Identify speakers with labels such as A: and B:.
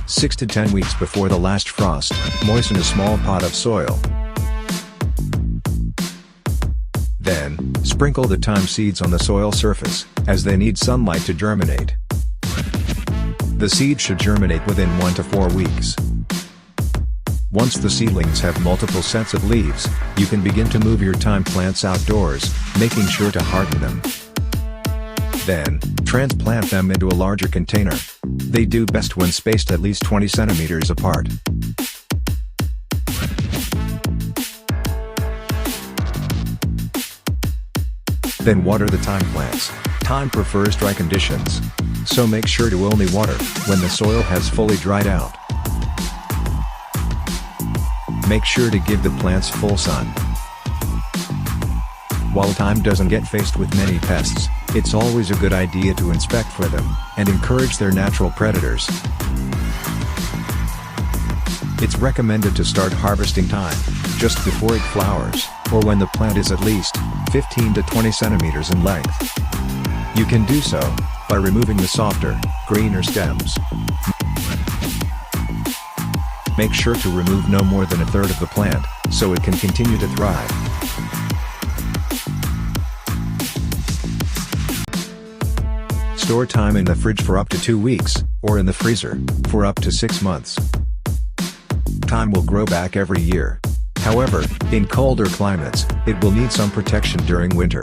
A: 6 to 10 weeks before the last frost, moisten a small pot of soil. Then, sprinkle the thyme seeds on the soil surface, as they need sunlight to germinate. The seeds should germinate within 1 to 4 weeks. Once the seedlings have multiple sets of leaves, you can begin to move your thyme plants outdoors, making sure to harden them. Then, transplant them into a larger container. They do best when spaced at least 20 centimeters apart. Then water the thyme plants. Thyme prefers dry conditions, so make sure to only water when the soil has fully dried out. Make sure to give the plants full sun. While thyme doesn't get faced with many pests, it's always a good idea to inspect for them, and encourage their natural predators. It's recommended to start harvesting thyme just before it flowers, or when the plant is at least 15 to 20 centimeters in length. You can do so by removing the softer, greener stems. Make sure to remove no more than a third of the plant, so it can continue to thrive. Store thyme in the fridge for up to 2 weeks, or in the freezer for up to 6 months. Thyme will grow back every year. However, in colder climates, it will need some protection during winter.